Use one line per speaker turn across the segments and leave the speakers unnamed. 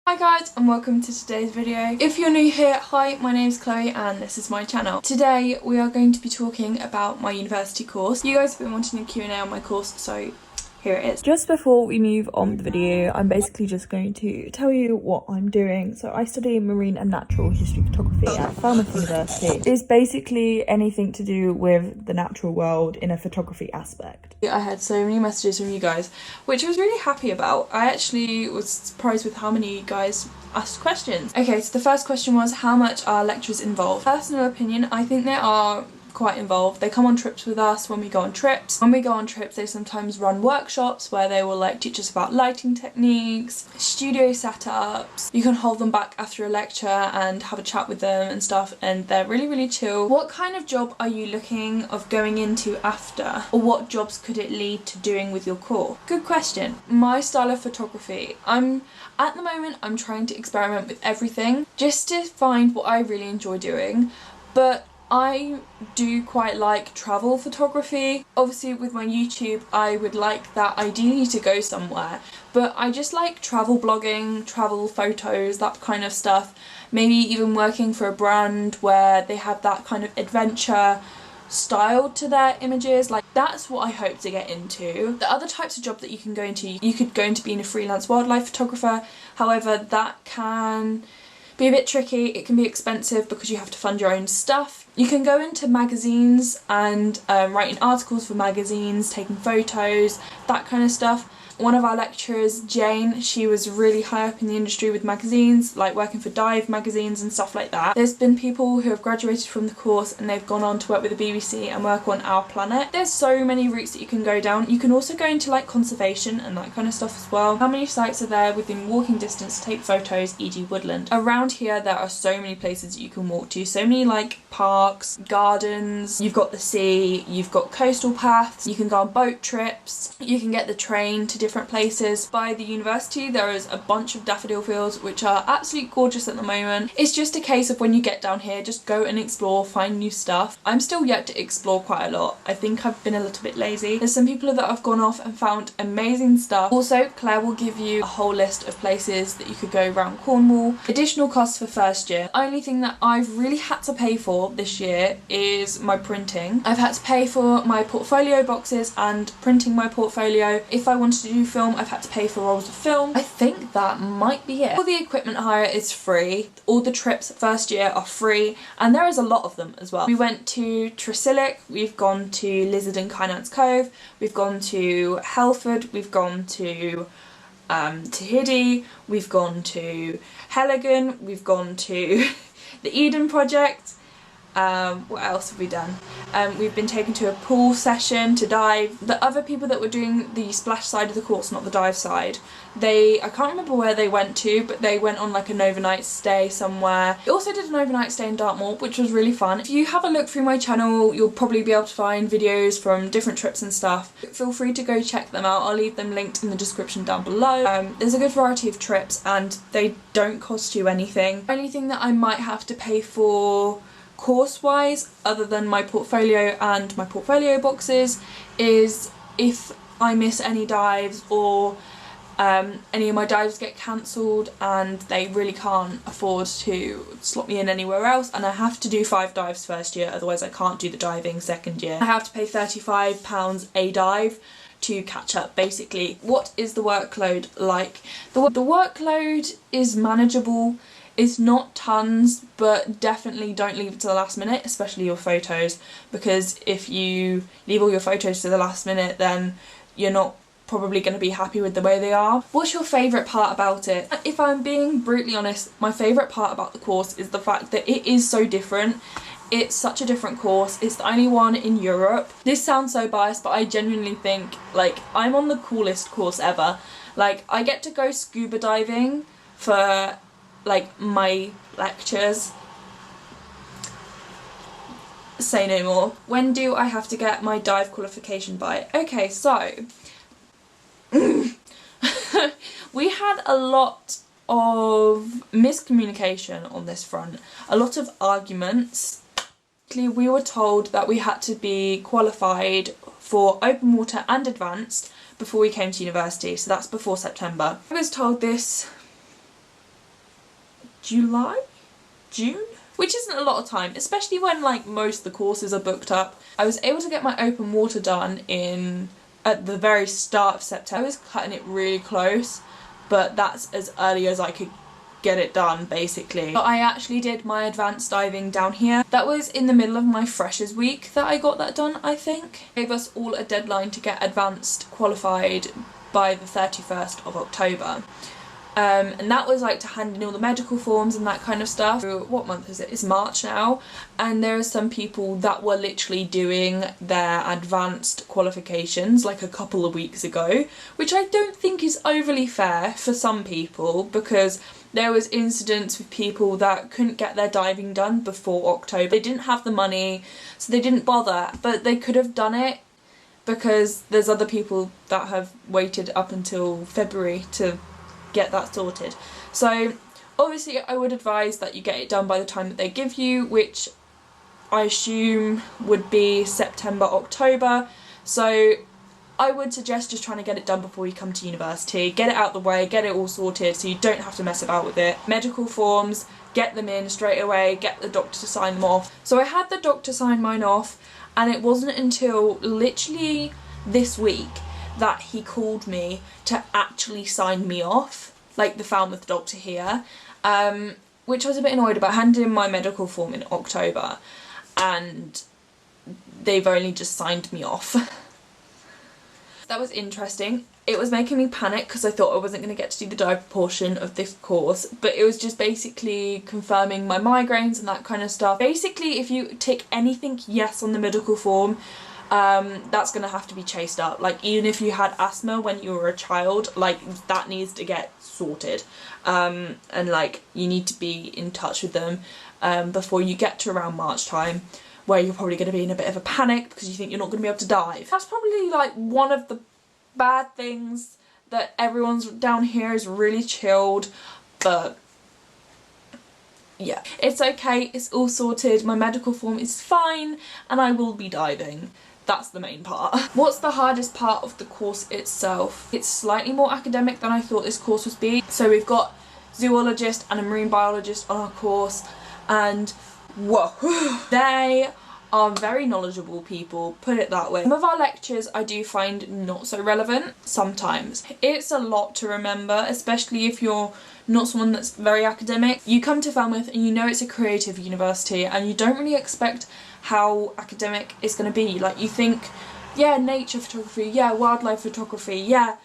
Hi guys and welcome to today's video. If you're new here, hi, my name's Chloe and this is my channel. Today we are going to be talking about my university course. You guys have been wanting a Q&A on my course, so here it is. Just before we move on with the video, I'm basically just going to tell you what I'm doing. So I study marine and natural history photography at Falmouth University. It's basically anything to do with the natural world in a photography aspect. I had so many messages from you guys, which I was really happy about. I actually was surprised with how many guys asked questions. Okay, so the first question was, how much are lectures involved? Personal opinion, I think they are quite involved. They come on trips with us when we go on trips. When we go on trips, they sometimes run workshops where they will teach us about lighting techniques, studio setups. You can hold them back after a lecture and have a chat with them and stuff, and they're really chill. What kind of job are you looking of going into after, or what jobs could it lead to doing with your course? Good question. My style of photography, at the moment I'm trying to experiment with everything just to find what I really enjoy doing, but I do quite like travel photography. Obviously with my YouTube I would like that ideally to go somewhere, but I just like travel blogging, travel photos, that kind of stuff. Maybe even working for a brand where they have that kind of adventure style to their images. Like, that's what I hope to get into. The other types of job that you can go into, you could go into being a freelance wildlife photographer. However, that can be a bit tricky. It can be expensive because you have to fund your own stuff. You can go into magazines and writing articles for magazines, taking photos, that kind of stuff. One of our lecturers, Jane, she was really high up in the industry with magazines, like working for dive magazines and stuff like that. There's been people who have graduated from the course and they've gone on to work with the BBC and work on Our Planet. There's so many routes that you can go down. You can also go into like conservation and that kind of stuff as well. How many sites are there within walking distance to take photos, e.g. woodland? Around here there are so many places that you can walk to, so many like parks, gardens, you've got the sea, you've got coastal paths, you can go on boat trips, you can get the train to different places. By the university there is a bunch of daffodil fields which are absolutely gorgeous at the moment. It's just a case of when you get down here, just go and explore, find new stuff. I'm still yet to explore quite a lot. I think I've been a little bit lazy. There's some people that have gone off and found amazing stuff. Also, Claire will give you a whole list of places that you could go around Cornwall. Additional costs for first year. The only thing that I've really had to pay for this year is my printing. I've had to pay for my portfolio boxes and printing my portfolio. If I wanted to do film, I've had to pay for rolls of film. I think that might be it. All the equipment hire is free. All the trips first year are free, and there is a lot of them as well. We went to Tresillick, we've gone to Lizard and Kynance Cove, we've gone to Helford, we've gone to Tahiti, we've gone to Heligan, we've gone to the Eden Project. What else have we done? We've been taken to a pool session to dive. The other people that were doing the splash side of the course, not the dive side, I can't remember where they went to, but they went on like an overnight stay somewhere. We also did an overnight stay in Dartmoor, which was really fun. If you have a look through my channel, you'll probably be able to find videos from different trips and stuff. Feel free to go check them out. I'll leave them linked in the description down below. There's a good variety of trips and they don't cost you anything. The only thing that I might have to pay for course-wise, other than my portfolio and my portfolio boxes, is if I miss any dives or any of my dives get cancelled and they really can't afford to slot me in anywhere else and I have to do 5 dives first year, otherwise I can't do the diving second year. I have to pay £35 a dive to catch up, basically. What is the workload like? The workload is manageable. It's not tons, but definitely don't leave it to the last minute, especially your photos, because if you leave all your photos to the last minute then you're not probably going to be happy with the way they are. What's your favourite part about it? If I'm being brutally honest, my favourite part about the course is the fact that it is so different. It's such a different course. It's the only one in Europe. This sounds so biased, but I genuinely think like I'm on the coolest course ever. Like, I get to go scuba diving for like my lectures. Say no more. When do I have to get my dive qualification by? Okay, so we had a lot of miscommunication on this front, a lot of arguments. We were told that we had to be qualified for open water and advanced before we came to university, so that's before September. I was told this July? June? Which isn't a lot of time, especially when like most of the courses are booked up. I was able to get my open water done at the very start of September. I was cutting it really close, but that's as early as I could get it done basically. But I actually did my advanced diving down here. That was in the middle of my freshers week that I got that done, I think. Gave us all a deadline to get advanced qualified by the 31st of October. And that was like to hand in all the medical forms and that kind of stuff. What month is it? It's March now, and there are some people that were literally doing their advanced qualifications like a couple of weeks ago, which I don't think is overly fair for some people, because there was incidents with people that couldn't get their diving done before October. They didn't have the money, so they didn't bother, but they could have done it because there's other people that have waited up until February to get that sorted. So obviously I would advise that you get it done by the time that they give you, which I assume would be September, October. So I would suggest just trying to get it done before you come to university. Get it out the way, get it all sorted so you don't have to mess about with it. Medical forms, get them in straight away, get the doctor to sign them off. So I had the doctor sign mine off, and it wasn't until literally this week that he called me to actually sign me off, like the Falmouth doctor here, which I was a bit annoyed about. I handed in my medical form in October and they've only just signed me off. That was interesting. It was making me panic because I thought I wasn't going to get to do the dive portion of this course, but it was just basically confirming my migraines and that kind of stuff. Basically, if you tick anything yes on the medical form, that's gonna have to be chased up. Like, even if you had asthma when you were a child, like, that needs to get sorted, and like, you need to be in touch with them before you get to around March time, where you're probably going to be in a bit of a panic because you think you're not going to be able to dive. That's probably like one of the bad things, that everyone's down here is really chilled, but yeah, it's okay, it's all sorted, my medical form is fine, and I will be diving. That's the main part. What's the hardest part of the course itself? It's slightly more academic than I thought this course would be. So we've got zoologist and a marine biologist on our course, and whoa, they are very knowledgeable people, put it that way. Some of our lectures I do find not so relevant sometimes. It's a lot to remember, especially if you're not someone that's very academic. You come to Falmouth and you know it's a creative university and you don't really expect how academic it's going to be. Like, you think, yeah, nature photography, yeah, wildlife photography, yeah,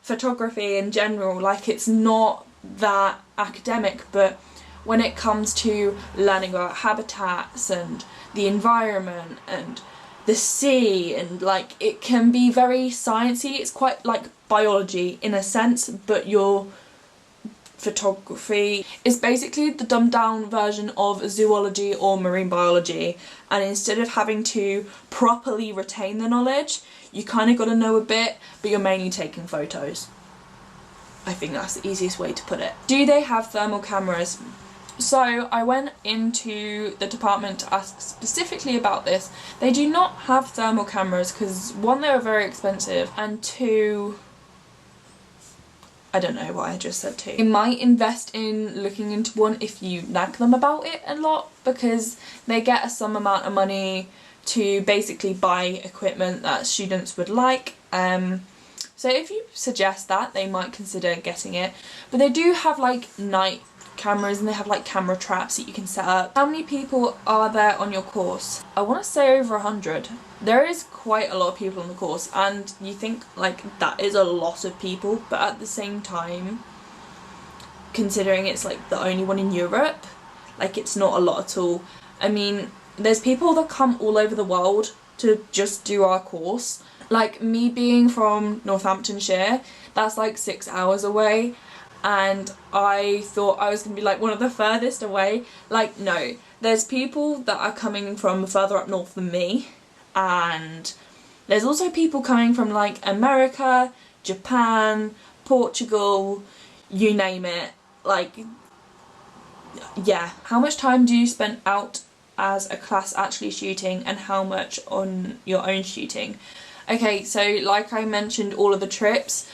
photography in general, like, it's not that academic, but when it comes to learning about habitats and the environment and the sea, and like, it can be very sciencey. It's quite like biology in a sense, but your photography is basically the dumbed down version of zoology or marine biology, and instead of having to properly retain the knowledge, you kind of got to know a bit, but you're mainly taking photos. I think that's the easiest way to put it. Do they have thermal cameras? So I went into the department to ask specifically about this. They do not have thermal cameras because, one, they are very expensive, and two, I don't know what I just said to. You might invest in looking into one if you nag them about it a lot, because they get a some amount of money to basically buy equipment that students would like. So if you suggest that, they might consider getting it. But they do have like night cameras, and they have like camera traps that you can set up. How many people are there on your course? I want to say over 100. There is quite a lot of people on the course, and you think like that is a lot of people, but at the same time, considering it's like the only one in Europe, like, it's not a lot at all. I mean, there's people that come all over the world to just do our course. Like, me being from Northamptonshire, that's like 6 hours away, and I thought I was going to be like one of the furthest away. Like, no, there's people that are coming from further up north than me, and there's also people coming from like America, Japan, Portugal, you name it. Like, yeah. How much time do you spend out as a class actually shooting, and how much on your own shooting? Okay, so like I mentioned, all of the trips,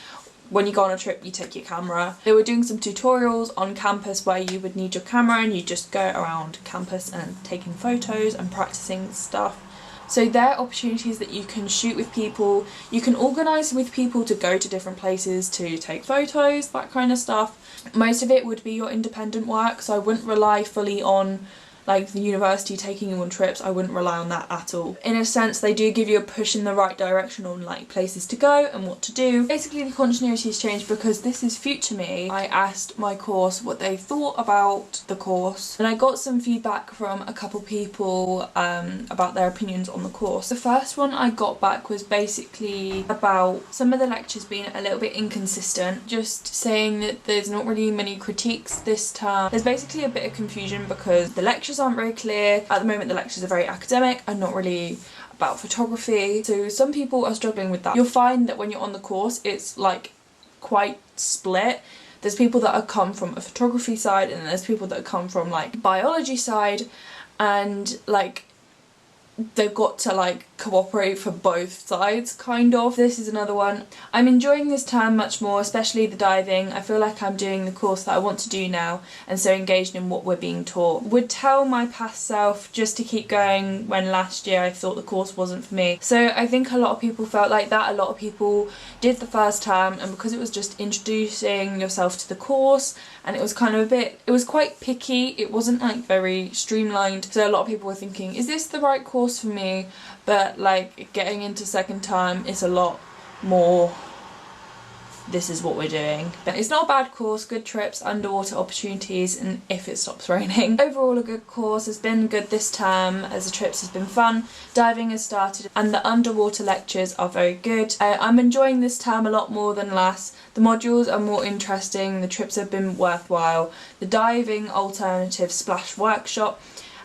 when you go on a trip you take your camera. They were doing some tutorials on campus where you would need your camera and you just go around campus and taking photos and practicing stuff. So there are opportunities that you can shoot with people, you can organise with people to go to different places to take photos, that kind of stuff. Most of it would be your independent work, so I wouldn't rely fully on like the university taking you on trips. I wouldn't rely on that at all. In a sense, they do give you a push in the right direction on like places to go and what to do. Basically the continuity has changed because this is future me. I asked my course what they thought about the course and I got some feedback from a couple people about their opinions on the course. The first one I got back was basically about some of the lectures being a little bit inconsistent, just saying that there's not really many critiques this term. There's basically a bit of confusion because the lectures aren't very clear. At the moment the lectures are very academic and not really about photography, so some people are struggling with that. You'll find that when you're on the course it's like quite split. There's people that have come from a photography side and there's people that have come from like biology side, and like they've got to like cooperate for both sides kind of. This is another one. I'm enjoying this term much more, especially the diving. I feel like I'm doing the course that I want to do now and so engaged in what we're being taught. Would tell my past self just to keep going when last year I thought the course wasn't for me. So I think a lot of people felt like that. A lot of people did the first term and because it was just introducing yourself to the course and it was kind of it was quite picky, it wasn't like very streamlined, so a lot of people were thinking, is this the right course for me? But like getting into second term is a lot more, this is what we're doing. But it's not a bad course, good trips, underwater opportunities, and if it stops raining. Overall a good course, has been good this term as the trips has been fun, diving has started and the underwater lectures are very good. I'm enjoying this term a lot more than last. The modules are more interesting, the trips have been worthwhile. The diving alternative splash workshop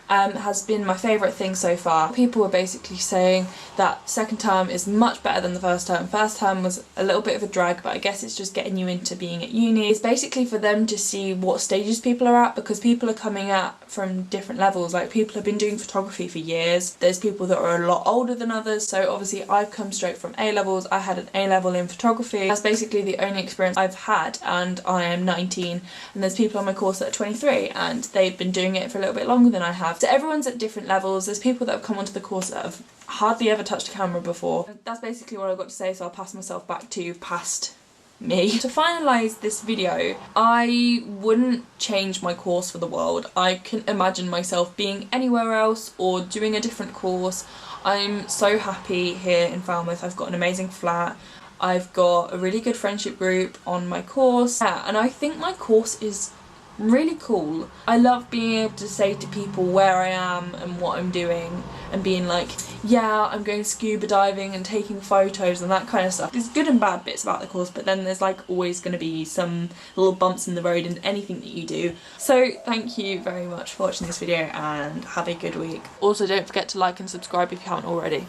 has been my favourite thing so far. People were basically saying that second term is much better than the first term. First term was a little bit of a drag, but I guess it's just getting you into being at uni. It's basically for them to see what stages people are at, because people are coming at from different levels. Like people have been doing photography for years. There's people that are a lot older than others, so obviously I've come straight from A levels. I had an A level in photography. That's basically the only experience I've had, and I am 19, and there's people on my course that are 23 and they've been doing it for a little bit longer than I have. So everyone's at different levels. There's people that have come onto the course that have hardly ever touched a camera before. That's basically what I've got to say, so I'll pass myself back to past me. To finalise this video, I wouldn't change my course for the world. I can imagine myself being anywhere else or doing a different course. I'm so happy here in Falmouth. I've got an amazing flat. I've got a really good friendship group on my course. Yeah, and I think my course is really cool. I love being able to say to people where I am and what I'm doing and being like, yeah, I'm going scuba diving and taking photos and that kind of stuff. There's good and bad bits about the course, but then there's like always going to be some little bumps in the road in anything that you do. So thank you very much for watching this video and have a good week. Also don't forget to like and subscribe if you haven't already.